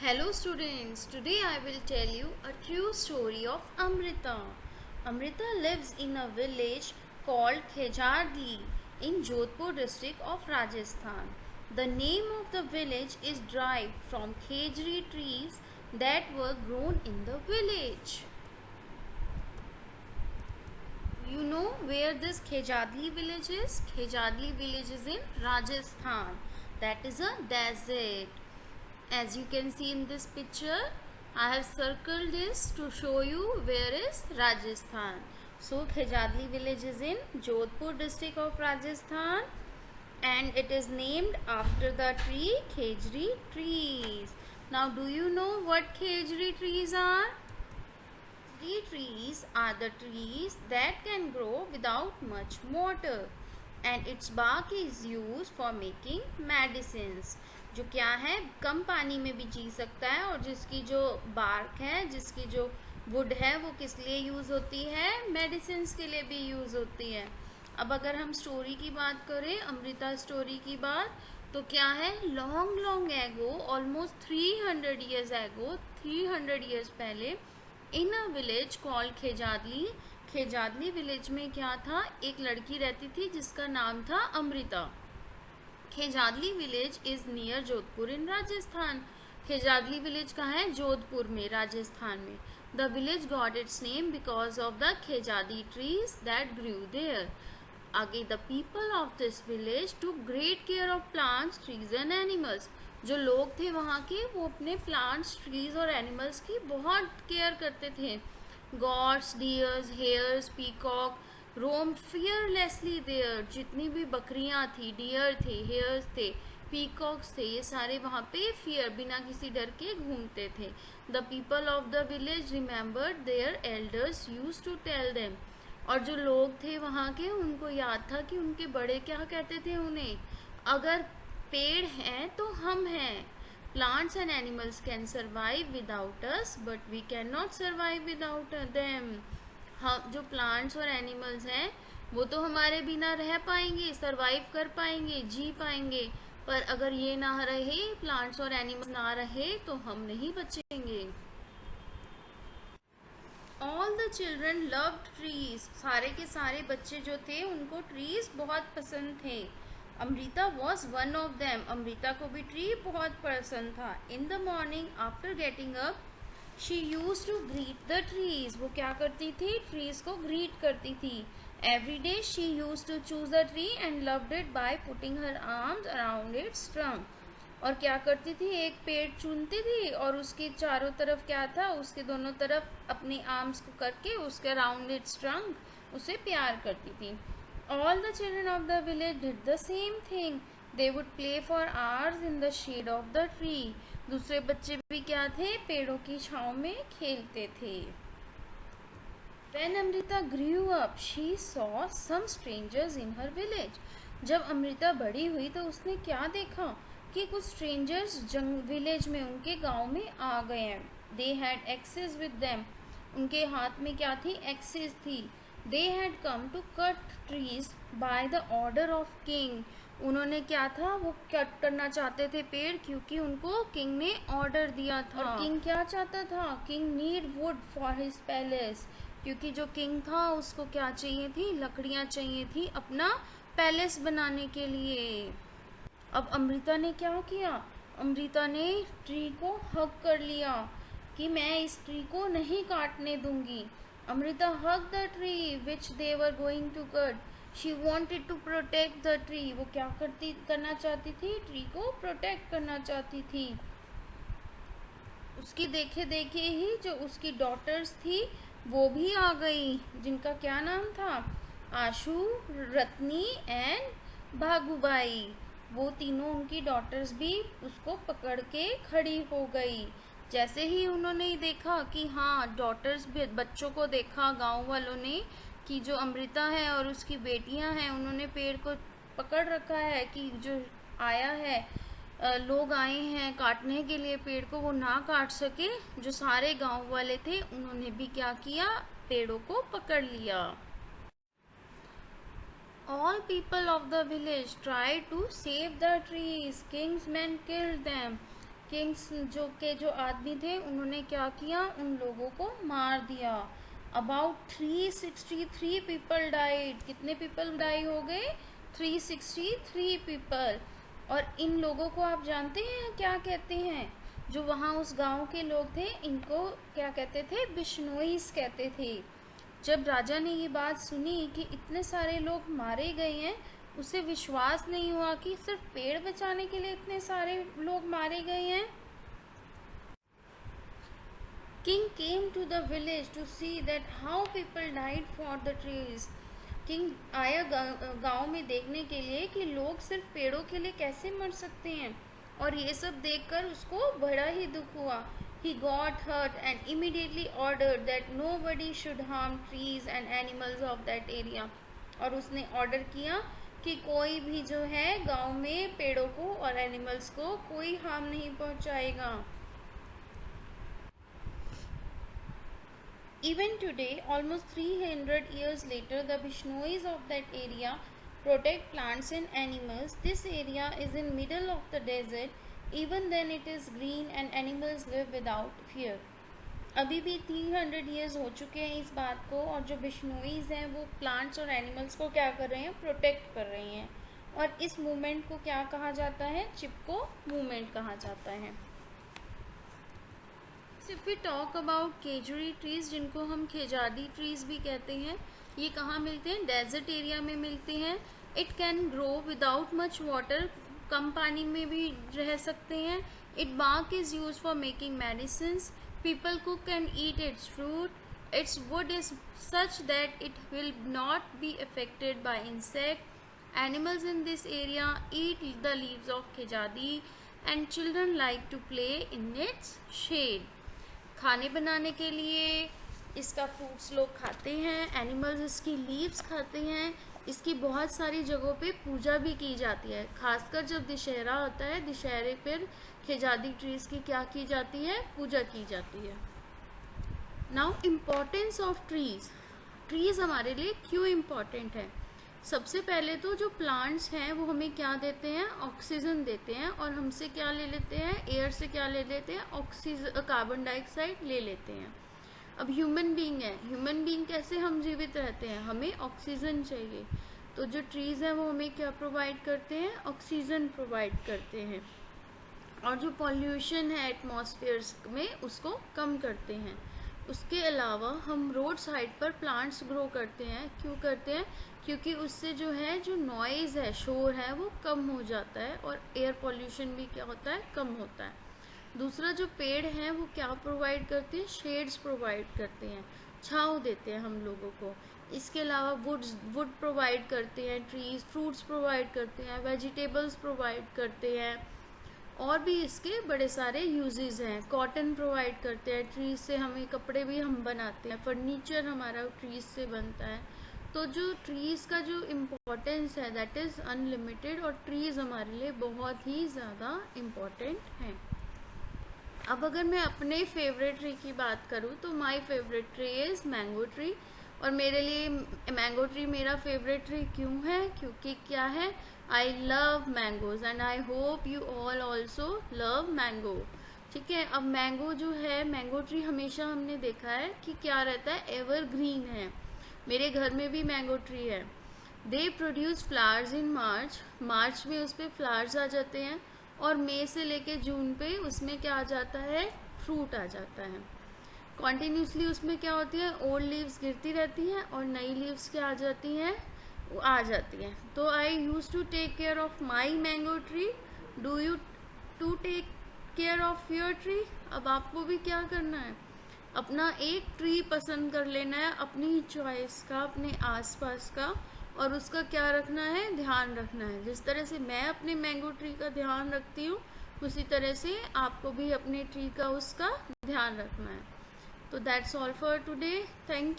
Hello students, today I will tell you a true story of Amrita. Amrita lives in a village called Khejadli in Jodhpur district of Rajasthan. The name of the village is derived from khejri trees that were grown in the village. You know where this Khejadli village is? Khejadli village is in Rajasthan. That is a desert. As you can see in this picture, I have circled this to show you where is Rajasthan. So Khejadli village is in Jodhpur district of Rajasthan and it is named after the tree khejri trees. Now do you know what khejri trees are? Khejri trees are the trees that can grow without much water and its bark is used for making medicines. जो क्या है, कम पानी में भी जी सकता है और जिसकी जो बार्क है, जिसकी जो वुड है, वो किस लिए यूज़ होती है? मेडिसिन्स के लिए भी यूज़ होती है। अब अगर हम स्टोरी की बात करें, अमृता स्टोरी की बात, तो क्या है, long long ago, almost 300 years ago, 300 years पहले, इन अ विलेज कॉल्ड खेजादली, खेजादली विलेज में क्या था, एक लड़की रहती थी जिसका नाम था Amrita. Khejarli village is near Jodhpur in Rajasthan. Khejarli village कहाँ है? जोधपुर में, राजस्थान में। The village got its name because of the khejri trees that grew there. आगे, the people of this village took great care of plants, trees and animals. जो लोग थे वहाँ के, वो अपने प्लांट्स, ट्रीज और एनिमल्स की बहुत केयर करते थे। Goats, deers, hares, peacock roam fearlessly there. जितनी भी बकरियां थी, डियर थे, हेयर्स थे, पीकॉक्स थे, ये सारे वहाँ पे फियर, बिना किसी डर के घूमते थे। The people of the village remembered their elders use to tell them. और जो लोग थे वहाँ के, उनको याद था कि उनके बड़े क्या कहते थे उन्हें, अगर पेड़ हैं तो हम हैं। Plants and animals can survive without us but we can not survive without them. हम जो प्लांट्स और एनिमल्स हैं वो तो हमारे बिना रह पाएंगे, सरवाइव कर पाएंगे, जी पाएंगे, पर अगर ये ना रहे, प्लांट्स और एनिमल्स ना रहे, तो हम नहीं बचेंगे। All the children loved trees. सारे के सारे बच्चे जो थे उनको ट्रीज बहुत पसंद थे। Amrita was one of them. Amrita को भी ट्री बहुत पसंद था। In the morning after getting up she use to greet the trees. वो क्या करती थी? ट्रीज को ग्रीट करती थी। Every day she use to choose a tree and loved it by putting her arms around its trunk. और क्या करती थी? एक पेड़ चुनती थी और उसके चारों तरफ क्या था, उसके दोनों तरफ अपनी आर्म्स को करके उसके अराउंड इट्स ट्रंक उसे प्यार करती थी। All the children of the village did the same thing. They would play for hours in the shade of the tree. दूसरे बच्चे भी क्या थे? पेड़ों की छांव में खेलते थे। When Amrita grew up, she saw some strangers in her village. जब अमृता बड़ी हुई तो उसने क्या देखा कि कुछ स्ट्रेंजर्स विलेज में, उनके गांव में आ गए हैं। They had axes with them. उनके हाथ में क्या थी? एक्सेस थी। They had come to cut trees by the order of king. उन्होंने क्या था? वो कट करना चाहते थे पेड़, क्योंकि उनको किंग ने ऑर्डर दिया था। और किंग क्या चाहता था? King need would for his palace. क्योंकि जो किंग था उसको क्या चाहिए थी? लकड़ियाँ चाहिए थी अपना पैलेस बनाने के लिए। अब अमृता ने क्या किया? अमृता ने ट्री को हग कर लिया कि मैं इस ट्री को नहीं काटने दूंगी। Amrita hug the tree which they were going to cut. She wanted to protect the tree. वो क्या करना चाहती थी? ट्री को प्रोटेक्ट करना चाहती थी। उसकी देखे देखे ही जो उसकी डॉटर्स थी वो भी आ गई, जिनका क्या नाम था? आशु, रत्नी एंड भागुबाई। वो तीनों उनकी डॉटर्स भी उसको पकड़ के खड़ी हो गई। जैसे ही उन्होंने देखा कि हाँ, डॉटर्स भी, बच्चों को देखा गांव वालों ने कि जो अमृता है और उसकी बेटियां हैं, उन्होंने पेड़ को पकड़ रखा है कि जो आया है, लोग आए हैं काटने के लिए पेड़ को, वो ना काट सके। जो सारे गांव वाले थे उन्होंने भी क्या किया? पेड़ों को पकड़ लिया। All people of the village try to save the trees. King's man killed them. King's जो आदमी थे उन्होंने क्या किया, उन लोगों को मार दिया। About 363 people died. कितने पीपल डाई हो गए? 363 पीपल। और इन लोगों को आप जानते हैं क्या कहते हैं? जो वहाँ उस गांव के लोग थे इनको क्या कहते थे? बिश्नोईस कहते थे। जब राजा ने ये बात सुनी कि इतने सारे लोग मारे गए हैं, उसे विश्वास नहीं हुआ कि सिर्फ पेड़ बचाने के लिए इतने सारे लोग मारे गए हैं। King came to the village to see that how people died for the trees. King आया गांव में देखने के लिए कि लोग सिर्फ पेड़ों के लिए कैसे मर सकते हैं, और ये सब देखकर उसको बड़ा ही दुख हुआ। He got hurt and immediately ordered that nobody should harm trees and animals of that area. और उसने ऑर्डर किया कि कोई भी जो है गांव में पेड़ों को और एनिमल्स को कोई हार्म नहीं पहुंचाएगा। Even today, almost 300 years later, the Bishnois of that area protect plants and animals. This area is in middle of the desert. Even then it is green and animals live without fear. अभी भी 300 years हो चुके हैं इस बात को, और जो बिश्नोईज हैं वो प्लांट्स और एनिमल्स को क्या कर रहे हैं? प्रोटेक्ट कर रहे हैं। और इस मूवमेंट को क्या कहा जाता है? चिपको मूवमेंट कहा जाता है। If we talk about khejri trees, जिनको हम खेजादी ट्रीज भी कहते हैं, ये कहाँ मिलते हैं? डेजर्ट एरिया में मिलते हैं। It can grow without much water. कम पानी में भी रह सकते हैं। It bark is use for making medicines. People cook and eat its fruit. Its wood is such that it will not be affected by insect. Animals in this area eat the leaves of khejri and children like to play in its shade. खाने बनाने के लिए इसका fruits लोग खाते हैं, animals इसकी leaves खाते हैं। इसकी बहुत सारी जगहों पे पूजा भी की जाती है, खासकर जब दशहरा होता है। दशहरे पर खेजादी ट्रीज की क्या की जाती है? पूजा की जाती है। Now importance of trees. Trees हमारे लिए क्यों इम्पोर्टेंट है? सबसे पहले तो जो प्लांट्स हैं वो हमें क्या देते हैं? ऑक्सीजन देते हैं। और हमसे क्या ले लेते हैं? एयर से क्या ले लेते हैं? ऑक्सीजन, कार्बन डाइऑक्साइड ले लेते हैं। अब ह्यूमन बीइंग है, ह्यूमन बीइंग कैसे हम जीवित रहते हैं? हमें ऑक्सीजन चाहिए। तो जो ट्रीज़ हैं वो हमें क्या प्रोवाइड करते हैं? ऑक्सीजन प्रोवाइड करते हैं। और जो पॉल्यूशन है एटमॉस्फेयर्स में उसको कम करते हैं। उसके अलावा हम रोड साइड पर प्लांट्स ग्रो करते हैं। क्यों करते हैं? क्योंकि उससे जो है जो नॉइज़ है, शोर है, वो कम हो जाता है और एयर पॉल्यूशन भी क्या होता है? कम होता है। दूसरा, जो पेड़ हैं वो क्या प्रोवाइड करते हैं? शेड्स प्रोवाइड करते हैं, छाँव देते हैं हम लोगों को। इसके अलावा वुड प्रोवाइड करते हैं ट्रीज़, फ्रूट्स प्रोवाइड करते हैं, वेजिटेबल्स प्रोवाइड करते हैं, और भी इसके बड़े सारे यूजेस हैं। कॉटन प्रोवाइड करते हैं ट्रीज से, हमें कपड़े भी हम बनाते हैं, फर्नीचर हमारा ट्रीज से बनता है। तो जो ट्रीज का जो इम्पोर्टेंस है दैट इज़ अनलिमिटेड, और ट्रीज हमारे लिए बहुत ही ज़्यादा इम्पोर्टेंट हैं। अब अगर मैं अपने फेवरेट ट्री की बात करूँ तो my favourite tree is mango tree. और मेरे लिए मैंगो ट्री मेरा फेवरेट ट्री क्यों है? क्योंकि क्या है? I love mangoes and I hope you all also love mango. ठीक है। अब मैंगो जो है, मैंगो ट्री हमेशा हमने देखा है कि क्या रहता है? एवरग्रीन है। मेरे घर में भी मैंगो ट्री है। दे प्रोड्यूस फ्लावर्स इन मार्च। मार्च में उस पर फ्लावर्स आ जाते हैं, और मई से लेके जून पे उसमें क्या आ जाता है? फ्रूट आ जाता है। कॉन्टीन्यूसली उसमें क्या होती है? ओल्ड लीव्स गिरती रहती हैं और नई लीव्स क्या आ जाती हैं? वो आ जाती हैं। तो I use to take care of my mango tree. Do you to take care of your tree? अब आपको भी क्या करना है? अपना एक ट्री पसंद कर लेना है, अपनी चॉइस का, अपने आसपास का, और उसका क्या रखना है? ध्यान रखना है। जिस तरह से मैं अपने मैंगो ट्री का ध्यान रखती हूँ, उसी तरह से आपको भी अपने ट्री का उसका ध्यान रखना है। तो that's all for today. Thank you.